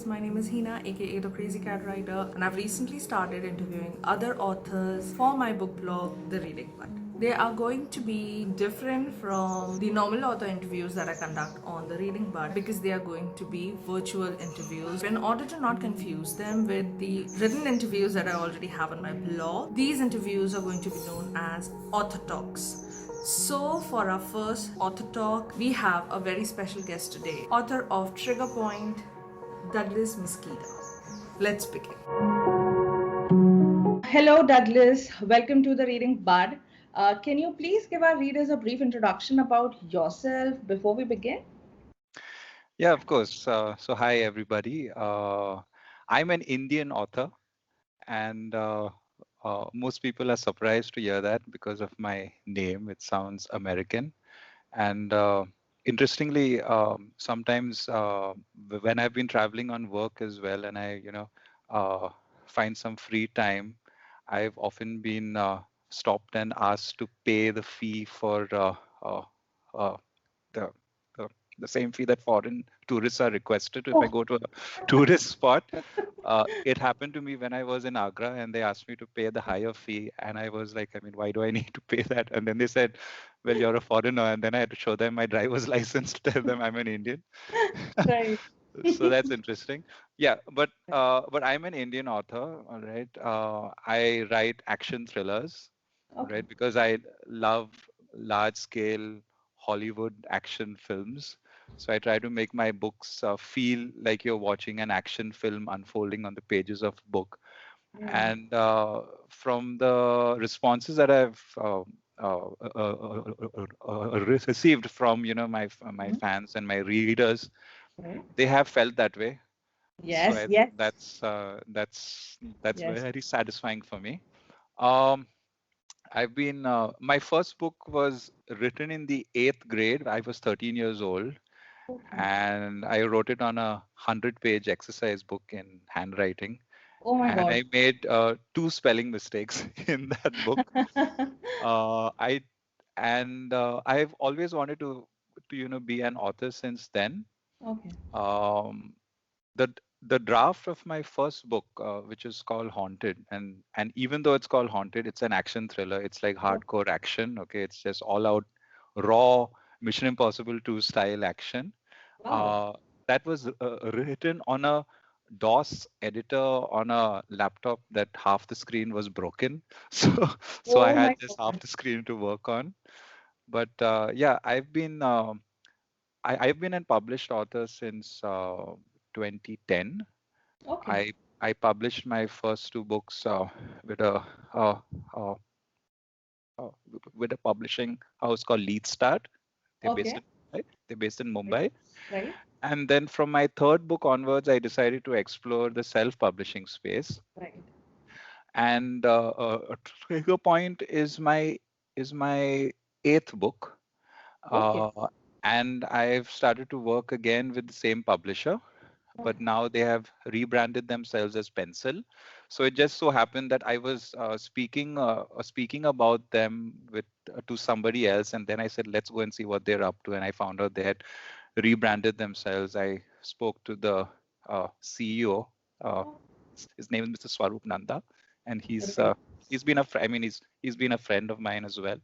My name is Hina, aka The Crazy Cat Writer, and I've recently started interviewing other authors for my book blog, The Reading Bud. They are going to be different from the normal author interviews that I conduct on The Reading Bud because they are going to be virtual interviews. In order to not confuse them with the written interviews that I already have on my blog, these interviews are going to be known as author talks. So, for our first author talk, we have a very special guest today, author of Trigger Point, Douglas Mosqueda. Let's begin. Hello, Douglas. Welcome to the Reading Bud. Can you please give our readers a brief introduction about yourself before we begin? Yeah, of course. So, hi, everybody. I'm an Indian author, and most people are surprised to hear that because of my name. It sounds American. And interestingly, sometimes when I've been traveling on work as well, and I find some free time, I've often been stopped and asked to pay the fee for uh, uh, the, the the same fee that foreign tourists are requested if I Oh, go to a tourist spot. It happened to me when I was in Agra, and they asked me to pay the higher fee, and I was like, I mean, why do I need to pay that? And then they said, well, you're a foreigner, and then I had to show them my driver's license to tell them I'm an Indian. right. So that's interesting. Yeah, but I'm an Indian author, all right. I write action thrillers, Okay. right, because I love large scale Hollywood action films. So I try to make my books feel like you're watching an action film unfolding on the pages of book. Yeah. And from the responses that I've received from my Mhm. fans and my readers, Right. they have felt that way. So Yes, yes, that's yes. very satisfying for me. Um, I've been my first book was written in the eighth grade. I was 13 years old, Okay. and I wrote it on a 100-page exercise book in handwriting. Oh my And God. I made two spelling mistakes in that book. I and I've always wanted to be an author since then. Okay. Um, the the draft of my first book, which is called Haunted, and even though it's called Haunted, it's an action thriller. It's like Oh, hardcore action. Okay, it's just all out raw Mission Impossible 2 style action. wow. Uh, that was written on a DOS editor on a laptop that half the screen was broken. So I Oh had my just half God. the screen to work on. But yeah, I've been a published author since 2010. Okay. I published my first two books with a uh, uh, uh, with a publishing house called Lead Start. They're based Okay. in Mumbai. They're based in Right. Mumbai. Right. And then from my third book onwards, I decided to explore the self-publishing space. Right. And Trigger Point is my eighth book. Okay. Uh, and I've started to work again with the same publisher, but Okay. now they have rebranded themselves as Pencil. So it just so happened that I was speaking about them with to somebody else, and then I said, let's go and see what they're up to. And I found out they had rebranded themselves. I spoke to the CEO. Uh, Oh, his name is Mr. Swarup Nanda, and right. he's been a I mean he's been a friend of mine as well.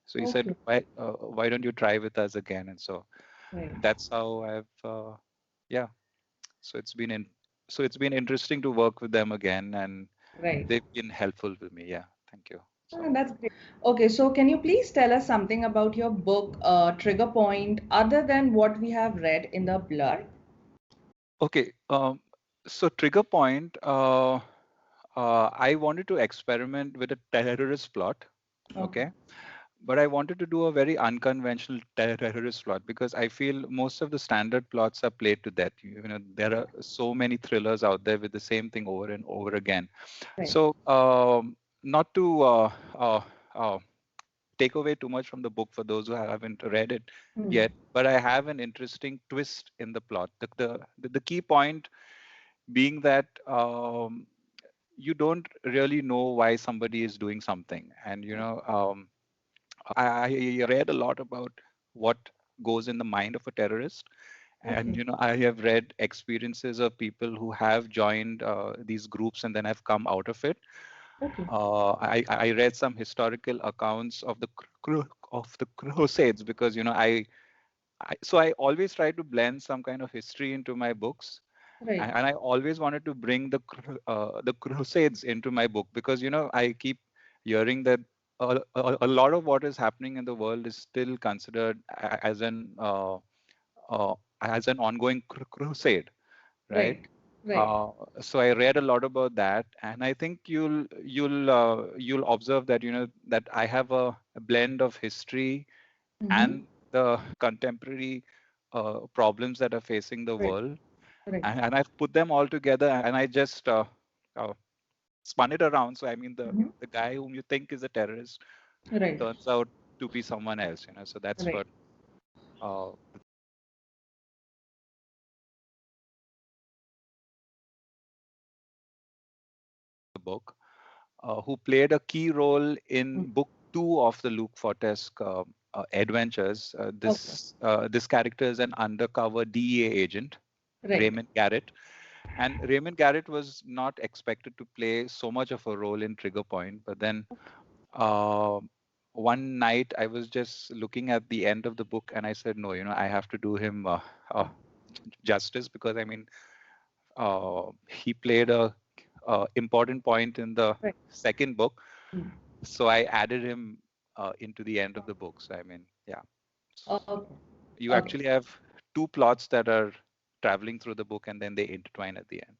So he said, Okay. why don't you try with us again? And so Right. that's how yeah. So it's been interesting to work with them again, and Right. they've been helpful with me. Yeah, thank you. Ah, So that's great. Okay, so can you please tell us something about your book, Trigger Point, other than what we have read in the blur? okay, so Trigger Point. I wanted to experiment with a terrorist plot. Okay. Okay, but I wanted to do a very unconventional terrorist plot because I feel most of the standard plots are played to death. There are so many thrillers out there with the same thing over and over again. Right. So not to uh, take away too much from the book for those who haven't read it Hmm. yet, but I have an interesting twist in the plot. The key point being that you don't really know why somebody is doing something, and I read a lot about what goes in the mind of a terrorist, And Okay. I have read experiences of people who have joined these groups and then have come out of it. Okay. I read some historical accounts of the Crusades, because I always try to blend some kind of history into my books, Right. and I always wanted to bring the Crusades into my book, because I keep hearing that a lot of what is happening in the world is still considered uh, as an ongoing crusade, right? Right. Right. So I read a lot about that, and I think you'll observe that that I have a blend of history Mm-hmm. and the contemporary problems that are facing the Right. world, Right. and I've put them all together, and I just uh, spun it around. So I mean, Mm-hmm. the guy whom you think is a terrorist Right. turns out to be someone else. So that's Right. what uh, the book. Who played a key role Mm. in book two of the Luke Fortesque adventures. Okay. This character is an undercover DEA agent, Right. Raymond Garrett, and Raymond Garrett was not expected to play so much of a role in Trigger Point, but then uh, one night I was just looking at the end of the book and I said, no, I have to do him justice, because I mean, he played a important point in the Right. second book, Mm. so I added him into the end of the book. So I mean, yeah, Okay. you Okay. actually have two plots that are traveling through the book and then they intertwine at the end.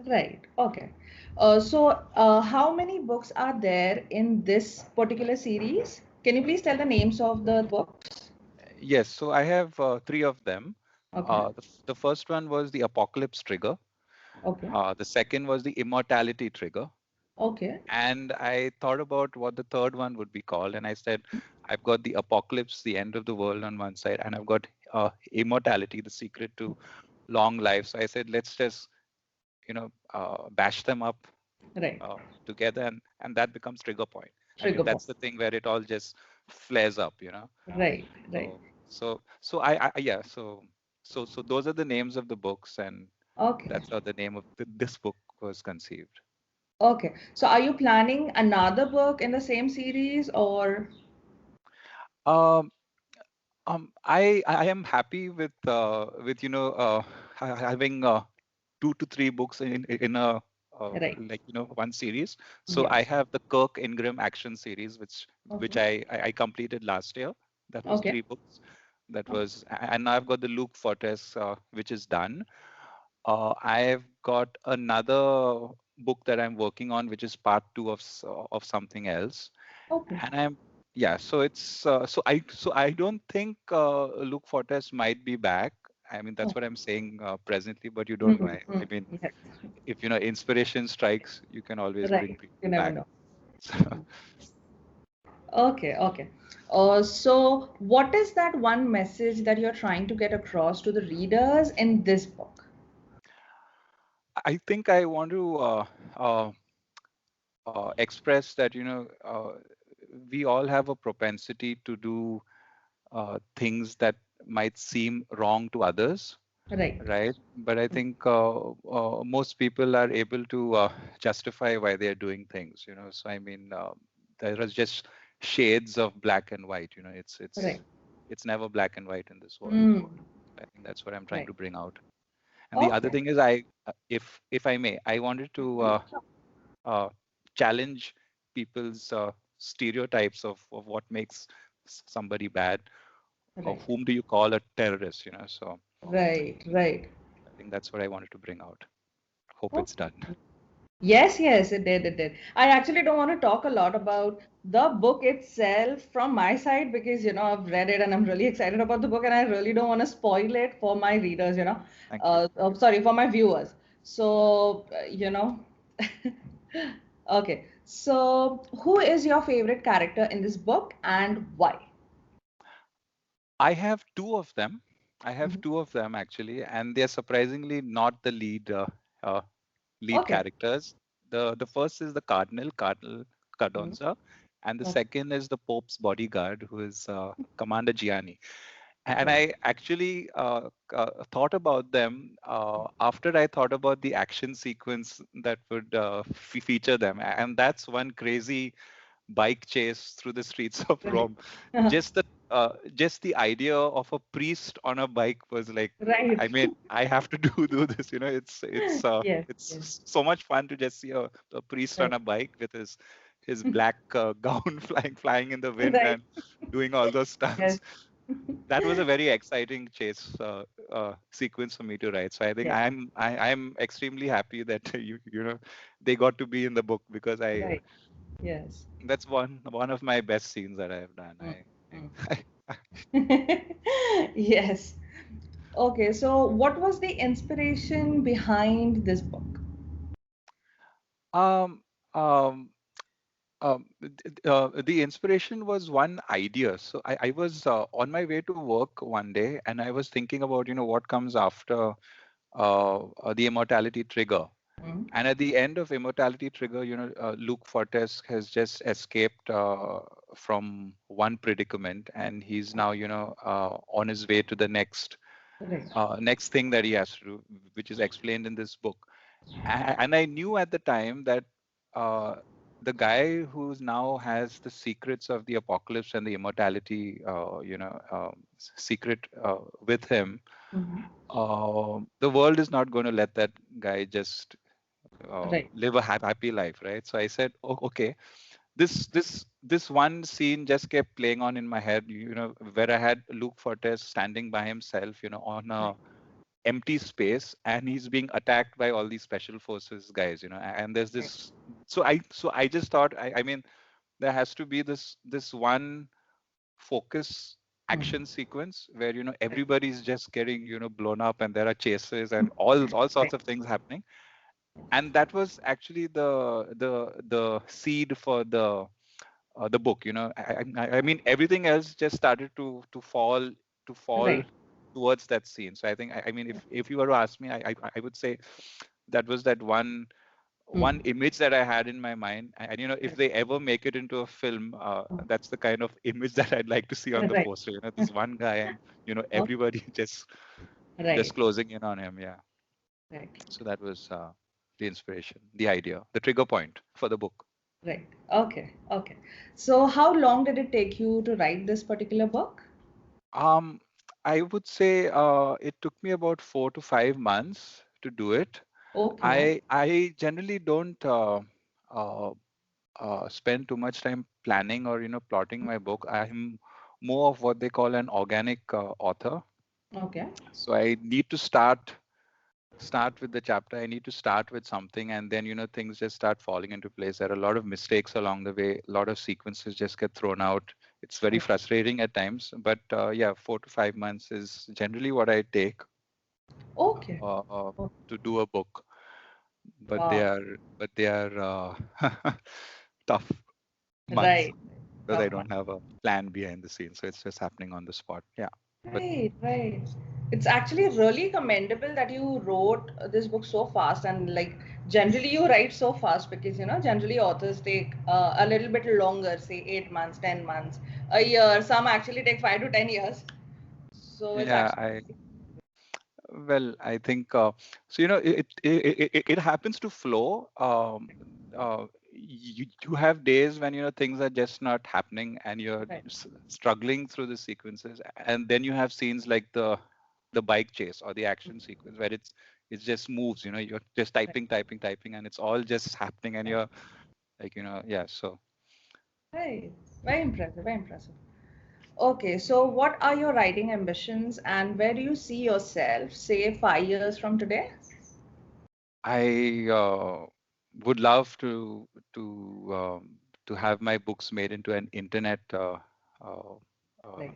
Right. Okay. How many books are there in this particular series? Can you please tell the names of the books? Yes, so I have three of them. Okay. The first one was the Apocalypse Trigger. Okay. The second was the Immortality Trigger. Okay. And I thought about what the third one would be called. And I said, I've got the apocalypse, the end of the world on one side, and I've got immortality, the secret to long life. So I said, let's just, bash them up Right. together, and that becomes Trigger Point. I mean, Trigger point. that's the thing where it all just flares up. Right. Right. So yeah, so those are the names of the books, and Okay. that's how the name of this book was conceived. Okay. So are you planning another book in the same series or? Um, I am happy with having 2 to 3 books in a Right. like one series. So Yes. I have the Kirk Ingram action series, which Okay. I completed last year. That was Okay. 3 books. And now I've got the Luke Fortes, which is done. I've got another book that I'm working on, which is part two of something else, Okay. and I'm yeah. So it's so I don't think Luke Fortes might be back. I mean, that's Oh. what I'm saying presently, but you don't know. Mhm, I mhm. mean, Yes. if inspiration strikes, you can always bring Right. people You never back. know. Okay. Okay. So what is that one message that you're trying to get across to the readers in this book? I think I want to uh, express that we all have a propensity to do things that might seem wrong to others, Right. right? But I think most people are able to justify why they're doing things. So I mean, there is just shades of black and white. It's Right. it's it's never black and white in this world. Mm. I think that's what I'm trying Right. to bring out. And the other Okay. thing is, if I may, I wanted to Mhm. Sure. uh, challenge people's stereotypes of what makes somebody bad. Of Right. whom do you call a terrorist? So Right. Right. I think that's what I wanted to bring out. Hope it's Okay. done. Yes, yes, it did, it did. I actually don't want to talk a lot about the book itself from my side because, I've read it and I'm really excited about the book and I really don't want to spoil it for my readers. Thank you. Sorry, for my viewers. So. Okay. So, who is your favorite character in this book and why? I have two of them. I have Mhm. two of them actually, and they're surprisingly not the uh, lead Okay. characters. The first is the Cardinal Mhm. Cardonza, and the Okay. second is the Pope's bodyguard, who is Commander Gianni. And Right. I actually thought about them after I thought about the action sequence that would feature them, and that's one crazy bike chase through the streets of Right. Rome. Just the idea of a priest on a bike was like, Right. I mean, I have to do this. Yes. Yes. it's so much fun to just see a priest on Right. a bike with his black gown flying in the wind Right. and doing all those Yes. stunts. That was a very exciting chase sequence for me to write. So I think Yes. I'm extremely happy that they got to be in the book because I Right. Yes. that's one of my best scenes that I have done. Mm, mm. I Yes. Okay, so what was the inspiration behind this book? um um the inspiration was one idea. So I was on my way to work one day, and I was thinking about what comes after the immortality trigger. Mm, And at the end of Immortality Trigger, Luke Fortes has just escaped from one predicament, and he's now, on his way to the right. next thing that he has to do, which is explained in this book. And I knew at the time that uh, the guy who now has the secrets of the apocalypse and the immortality, secret with him, Mhm. the world is not going to let that guy just Right. live a happy life, right? So I said, oh, okay, this one scene just kept playing on in my head, where I had Luke Fortes standing by himself, on a Right. empty space, and he's being attacked by all these special forces guys, and there's Right. this. So I just thought, I mean, there has to be this one focus Mhm. action sequence where Right. everybody's just getting blown up, and there are chases and all sorts Right. of things happening. And that was actually the seed for the book. I mean, everything else just started to fall Right. towards that scene. So I think, I mean, if you were to ask me, I would say that was that one Mhm. image that I had in my mind. And if they ever make it into a film, that's the kind of image that I'd like to see on the Right. poster. This one guy, and Oh, everybody just right. closing in on him. Yeah. Right. So that was the inspiration, the idea, the trigger point for the book. Right. Okay. Okay. So how long did it take you to write this particular book? Um, I would say it took me about 4 to 5 months to do it. Okay. I generally don't uh, spend too much time planning or plotting my book. I'm more of what they call an organic author. Okay. So I need to start with the chapter. I need to start with something, and then things just start falling into place. There are a lot of mistakes along the way. A lot of sequences just get thrown out. It's very Okay. frustrating at times, but yeah, 4 to 5 months is generally what I take Okay. Oh, to do a book. but they wow. are but they are tough months Right. because I Tough one. don't have a plan behind the scenes, so it's just happening on the spot. Yeah. But Right, right. It's actually really commendable that you wrote this book so fast, and like generally you write so fast because generally authors take a little bit longer, say 8 months, 10 months, a year. Some actually take 5 to 10 years. So it's yeah, actually well, I think so. It happens to flow. You have days when things are just not happening, and you're right, struggling through the sequences, and then you have scenes like the bike chase or the action sequence where it just moves. You're just right, typing, and it's all just happening, and right. you're like, yeah. So Right. Very impressive. Very impressive. Okay, so what are your writing ambitions, and where do you see yourself, say 5 years from today? I would love to to have my books made into an internet uh, uh, Right,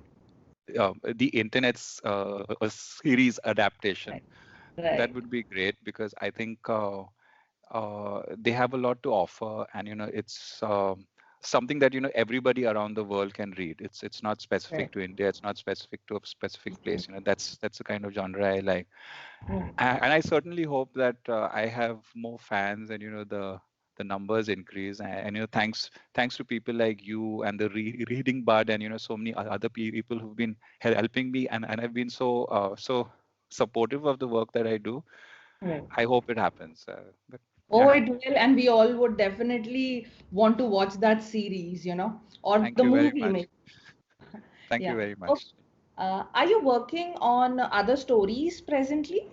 the internet's a series adaptation. right, That right. would be great because I think they have a lot to offer, and it's something that everybody around the world can read. It's not specific Right. to India. It's not specific to a specific place. That's the kind of genre I like. Right. And I certainly hope that I have more fans, and the the numbers increase. And thanks to people like you and the Reading Bud, and so many other people who've been helping me, and I've been so supportive of the work that I do. Right. I hope it happens. But Oh, yeah, it will, and we all would definitely want to watch that series, or the thank you very movie, much. maybe. Thank Yeah. you very Okay. much. Are you working on other stories presently?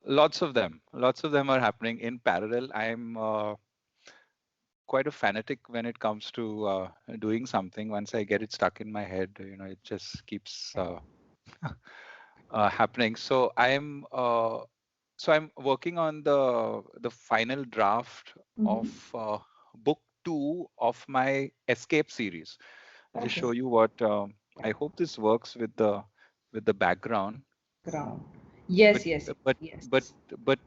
Lots of them are happening in parallel. I'm quite a fanatic when it comes to doing something. Once I get it stuck in my head, it just keeps happening. So I'm working on the final draft of Mm-hmm. book 2 of my Escape series. I'll just Okay. show you what Yeah. I hope this works with the background. Ground. But Yes, yes, but yes. but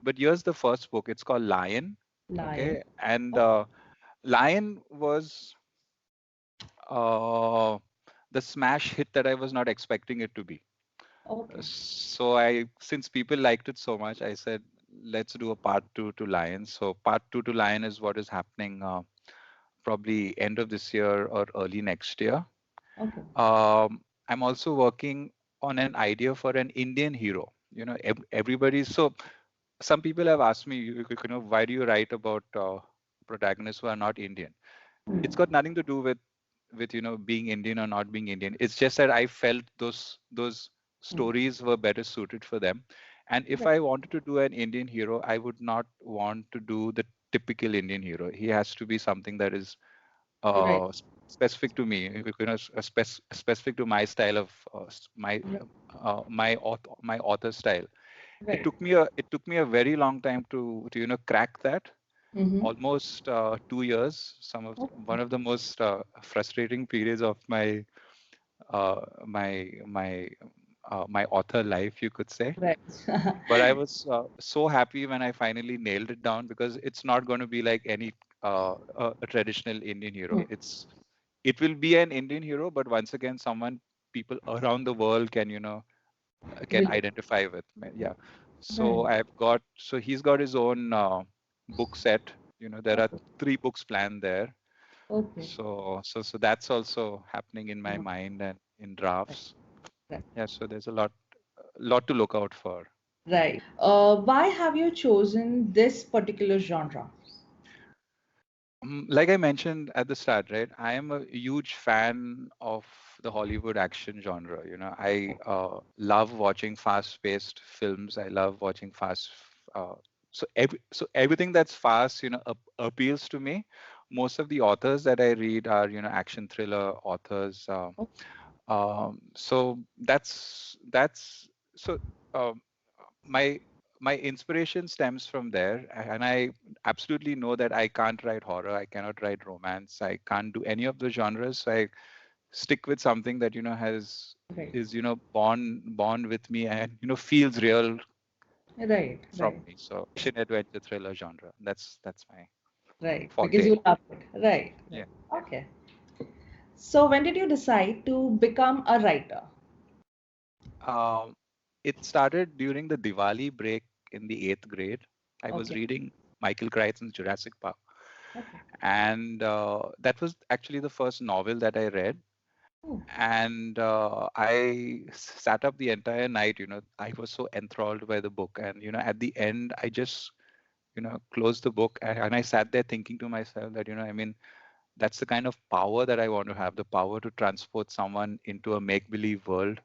but here's the first book. It's called Lion. Lion. Okay, and Okay. Lion was uh, the smash hit that I was not expecting it to be. Okay. So since people liked it so much, I said, let's do a part 2 to Lion. So part 2 to Lion is what is happening probably end of this year or early next year. Okay. I'm also working on an idea for an Indian hero. Everybody. So some people have asked me, why do you write about protagonists who are not Indian? It's Mm. got nothing to do with being Indian or not being Indian. It's just that I felt those Mm. stories were better suited for them. And if Right. I wanted to do an Indian hero, I would not want to do the typical Indian hero. He has to be something that is Right. specific to me, specific to my style of Right. my author style. It Right. took me a very long time to crack that. Mm-hmm. Almost 2 years. One Okay. of the most frustrating periods of uh, my my my author life, you could say. Right. But I was so happy when I finally nailed it down, because it's not going to be like any a traditional Indian hero. Mm. It will be an Indian hero, but once again, someone people around the world can Relate. identify with. Yeah. Right. So he's got his own book set. There are Okay. 3 books planned there. Okay. So that's also happening in my Mm. mind and in Right. drafts. Right. Yeah. So there's a lot to look out for. Right. Why have you chosen this particular genre? Like I mentioned at the start, right? I am a huge fan of the Hollywood action genre. I love watching fast-paced films. I love watching fast. Uh, so everything that's fast, appeals to me. Most of the authors that I read are, action thriller authors. Oh, So that's so. Um, my my inspiration stems from there, and I absolutely know that I can't write horror, I cannot write romance, I can't do any of the genres. So I stick with something that has right. is born with me, and feels real Right. from Right. me. So action adventure thriller genre, that's my Right. Because forte. you love it. Right. Right. Yeah. Okay. So when did you decide to become a writer? um, it started during the Diwali break in the 8th grade. I was Okay. reading Michael Crichton's Jurassic Park, Okay. and that was actually the first novel that I read. Oh, And I sat up the entire night. I was so enthralled by the book, and at the end, I just closed the book, and I sat there thinking to myself that I mean, that's the kind of power that I want to have, the power to transport someone into a make believe world,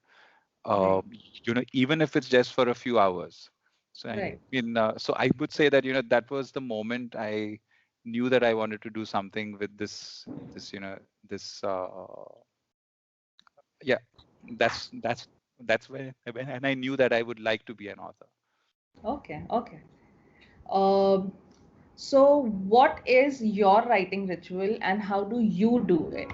uh, right. even if it's just for a few hours. So I Right. mean, so I would say that that was the moment I knew that I wanted to do something with this this yeah, that's when and I knew that I would like to be an author. Okay. Okay. Um, so what is your writing ritual and how do you do it?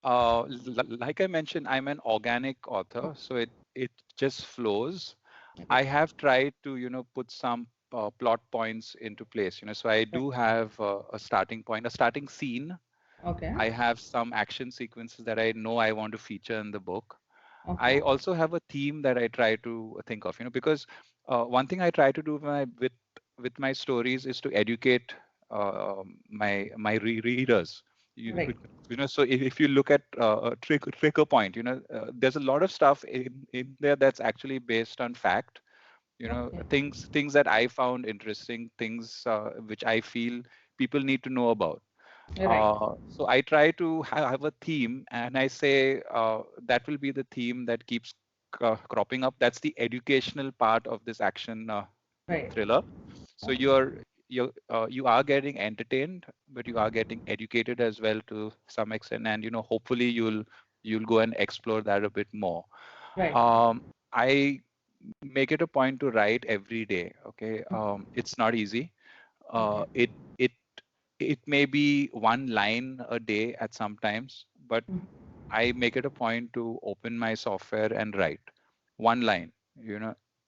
Like I mentioned, I'm an organic author, so it just flows. Okay. I have tried to put some plot points into place. So I Right. do have a starting point, a starting scene. Okay. I have some action sequences that I know I want to feature in the book. Okay. I also have a theme that I try to think of, because one thing I try to do with my stories is to educate readers. You, Right. so if you look at a trigger point, there's a lot of stuff in there that's actually based on fact. Okay. Things that I found interesting, things which I feel people need to know about. Right. So I try to have a theme, and I say that will be the theme that keeps cropping up. That's the educational part of this action Right. thriller. So you are getting entertained, but you are getting educated as well to some extent, and hopefully you'll go and explore that a bit more. Right. I make it a point to write every day. Okay, it's not easy. Okay. It it may be one line a day at sometimes, but Mm. I make it a point to open my software and write one line,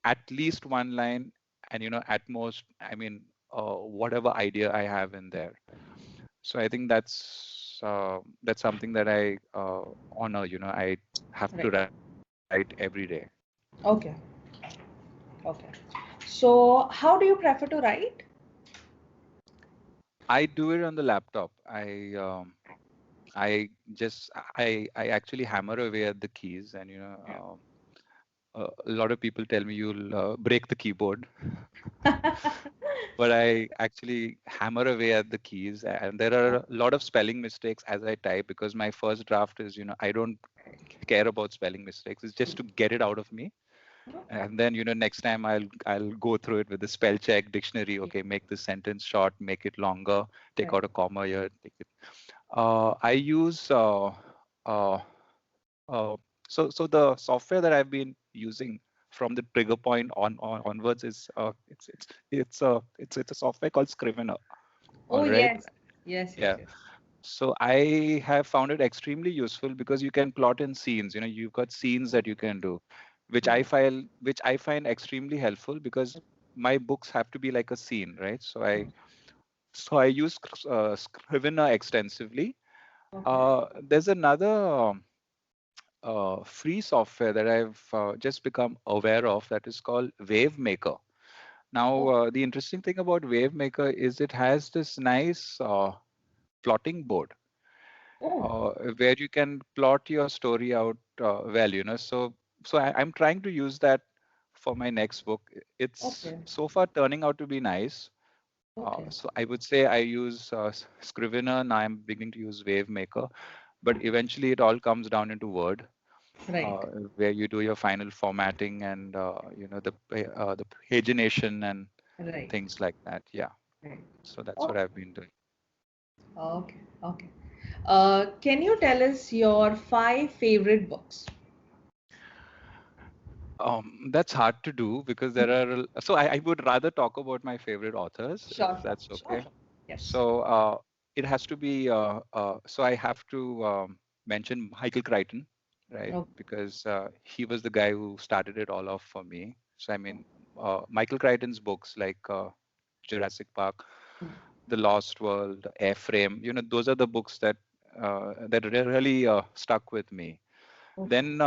at least one line, and at most, I mean, whatever idea I have in there. So I think that's something that I honor. I have to Right. write every day. Okay. Okay. So, how do you prefer to write? I do it on the laptop. I just I actually hammer away at the keys, and a lot of people tell me you'll break the keyboard, but I actually hammer away at the keys, and there are a lot of spelling mistakes as I type, because my first draft is, I don't care about spelling mistakes. It's just to get it out of me, and then next time I'll go through it with the spell check dictionary. Okay, make this sentence short, make it longer, take Right. out a comma here, take it. I use uh, uh, so the software that I've been using from the trigger point onwards is it's a software called Scrivener. Oh, All right. yes. Yes, yes, Yeah. yes. So I have found it extremely useful because you can plot in scenes. You've got scenes that you can do, Right. which I find extremely helpful, because my books have to be like a scene, right? So I use Scrivener extensively. Okay. There's another free software that I've just become aware of, that is called WaveMaker. Now, Oh, the interesting thing about WaveMaker is it has this nice plotting board oh, where you can plot your story out well. I'm trying to use that for my next book. It's okay. so far turning out to be nice. Okay. So I would say I use Scrivener. Now I'm beginning to use WaveMaker, but eventually it all comes down into Word, Right. where you do your final formatting and the pagination and Right. things like that. Yeah. Right. So that's what Okay. I've been doing. Okay. Okay. Can you tell us your five favorite books? That's hard to do because there are. So I would rather talk about my favorite authors, if Sure, that's sure, okay. sure. Yes. So it has to be. So I have to mention Michael Crichton, right? Okay. Because he was the guy who started it all off for me. So I mean, Michael Crichton's books like Jurassic Park, The Lost World, Airframe. Those are the books that really stuck with me. Okay. Then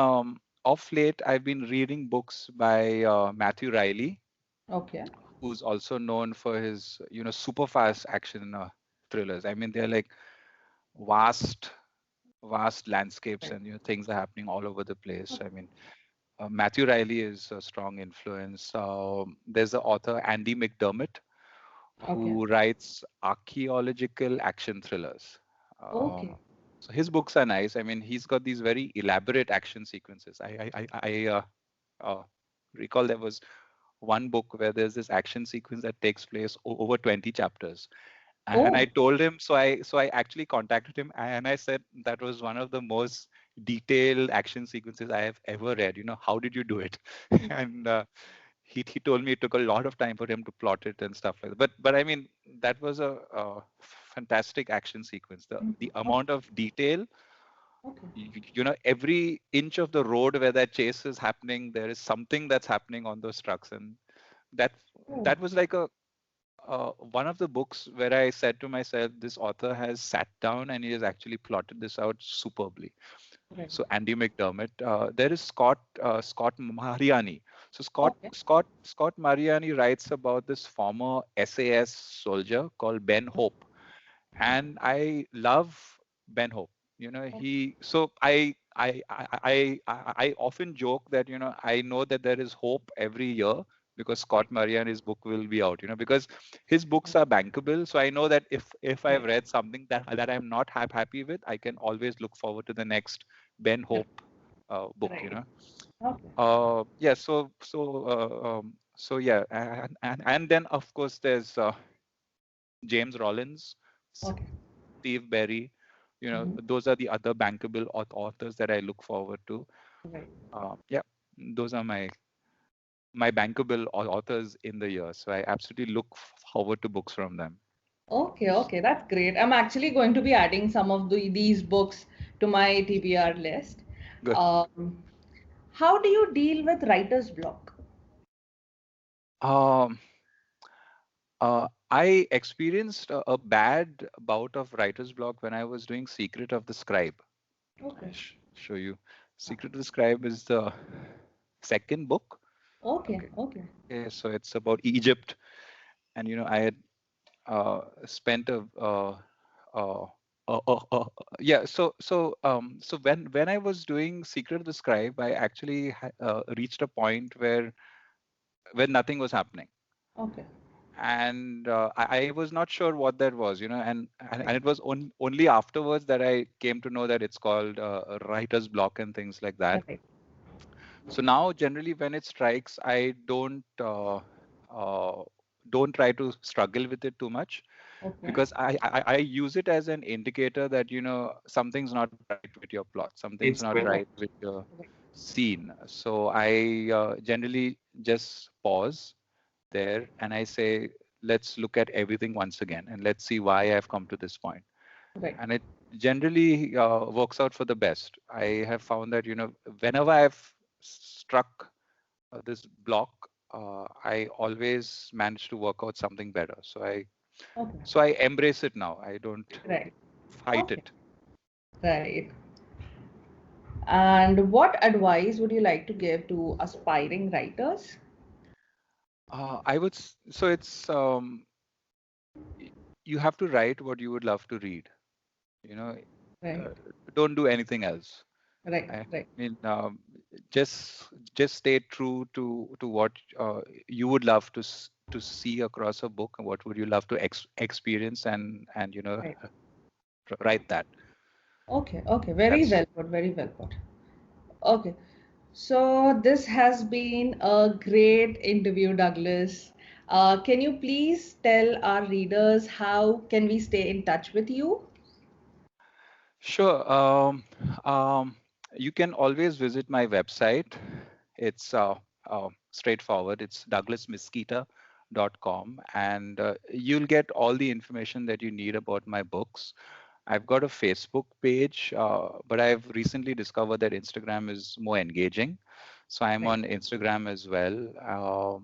of late, I've been reading books by Matthew Riley, Okay. who's also known for his super fast action thrillers. I mean, they're like vast vast landscapes, Right. and things are happening all over the place. I mean, Matthew Riley is a strong influence. There's the author Andy McDermott, Okay. who writes archaeological action thrillers. Okay. So his books are nice. I mean, he's got these very elaborate action sequences. I uh, recall there was one book where there's this action sequence that takes place over 20 chapters, and I Oh, told him. So I actually contacted him, and I said that was one of the most detailed action sequences I have ever read. How did you do it? And he told me it took a lot of time for him to plot it and stuff like that. But I mean, that was a fantastic action sequence. The okay. amount of detail, Okay. every inch of the road where that chase is happening, there is something that's happening on those trucks, and that Oh, that was like a one of the books where I said to myself, this author has sat down and he has actually plotted this out superbly. right. So Andy McDermott, there is Scott Mariani. So Scott Okay. Scott Scott Mariani writes about this former SAS soldier called Ben Hope, and I love Ben Hope. You know, he. So I often joke that, you know, I know that there is hope every year because Scott Right. Mariani's book will be out. You know, because his books are bankable. So I know that if I've Right. read something that I'm not happy with, I can always look forward to the next Ben Hope book. You Right. know. Okay. Yeah. So yeah, and then of course there's James Rollins, Okay. Steve Berry. You know, Mhm. those are the other bankable authors that I look forward to. Right. Yeah, those are my bankable authors in the year. So I absolutely look forward to books from them. Okay, okay, that's great. I'm actually going to be adding some of these books to my TBR list. Good. Um, how do you deal with writer's block? Um, I experienced a bad bout of writer's block when I was doing Secret of the Scribe. Okay, Show you. Secret of the Scribe is the second book. okay, Okay. okay, Okay, so it's about Egypt, and you know, I had spent a uh, yeah. So when I was doing Secret of the Scribe, I actually reached a point where nothing was happening, okay. and I was not sure what that was, you know, and Right, it was only afterwards that I came to know that it's called writer's block and things like that. right. So now, generally, when it strikes, I uh, don't try to struggle with it too much, Okay. because I use it as an indicator that, you know, something's not right with your plot, something's It's not good. right with your scene. So I generally just pause there and I say, let's look at everything once again and let's see why I've come to this point. Right. And it generally works out for the best. I have found that, you know, whenever I've struck this block, I always manage to work out something better. Okay. So I embrace it now. I don't Right. fight Okay. it. Right. And what advice would you like to give to aspiring writers? I would. So it's you have to write what you would love to read. You know, Right. uh, don't do anything else. Right. I Right. mean, just just stay true to what you would love to see across a book, and what would you love to experience, and you know, Right. write that. Okay. Okay. Very That's well put. Very well put. Okay. So this has been a great interview, Douglas. Can you please tell our readers how can we stay in touch with you? sure. You can always visit my website. It's straightforward. It's douglasmesquita.com, and you'll get all the information that you need about my books. I've got a Facebook page, but I've recently discovered that Instagram is more engaging. So I'm Right. on Instagram as well.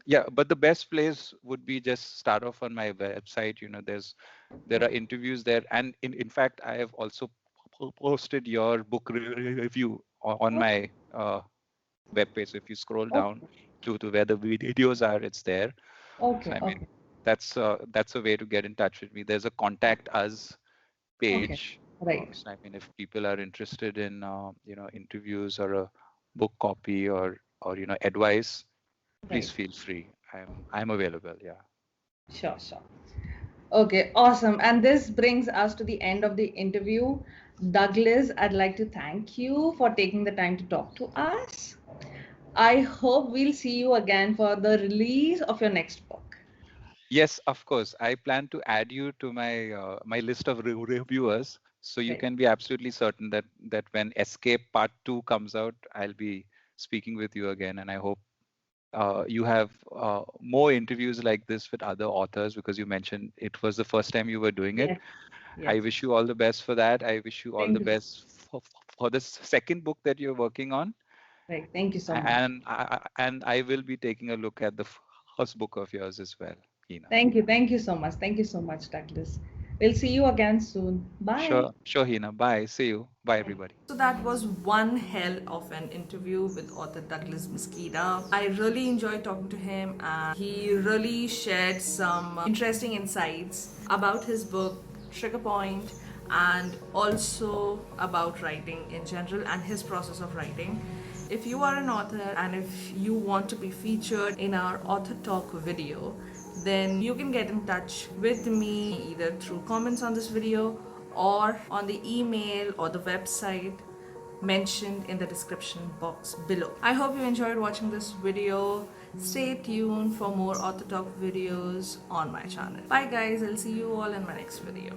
Yeah, but the best place would be just start off on my website. You know, there are interviews there, and in fact, I have also posted your book review on Okay. my webpage. So if you scroll down Okay. to where the videos are, it's there. So Okay. I mean, Okay. that's a way to get in touch with me. There's a contact us Okay. page. Right. So I mean, if people are interested in you know, interviews or a book copy or you know, advice, please Right. feel free. I'm available. Yeah. Sure. Sure. Okay, awesome. And this brings us to the end of the interview. Douglas, I'd like to thank you for taking the time to talk to us. I hope we'll see you again for the release of your next book. Yes, of course. I plan to add you to my list of reviewers, so you Right. can be absolutely certain that when Escape Part 2 comes out, I'll be speaking with you again, and I hope you have more interviews like this with other authors, because you mentioned it was the first time you were doing it. Yes. I Yes. wish you all the best for that. I wish you all Thank the you. best for the second book that you're working on, Right. Thank you so much. and I will be taking a look at the first book of yours as well, Hina. Thank you. Thank you so much. Thank you so much, Douglas. We'll see you again soon. Bye. Sure, Hina. Bye. See you. Bye, everybody. So that was one hell of an interview with author Douglas Mesquida. I really enjoyed talking to him, and he really shared some interesting insights about his book, Trigger Point, and also about writing in general and his process of writing. If you are an author and if you want to be featured in our author talk video, then you can get in touch with me either through comments on this video or on the email or the website mentioned in the description box below. I hope you enjoyed watching this video. Stay tuned for more author talk videos on my channel. Bye guys, I'll see you all in my next video.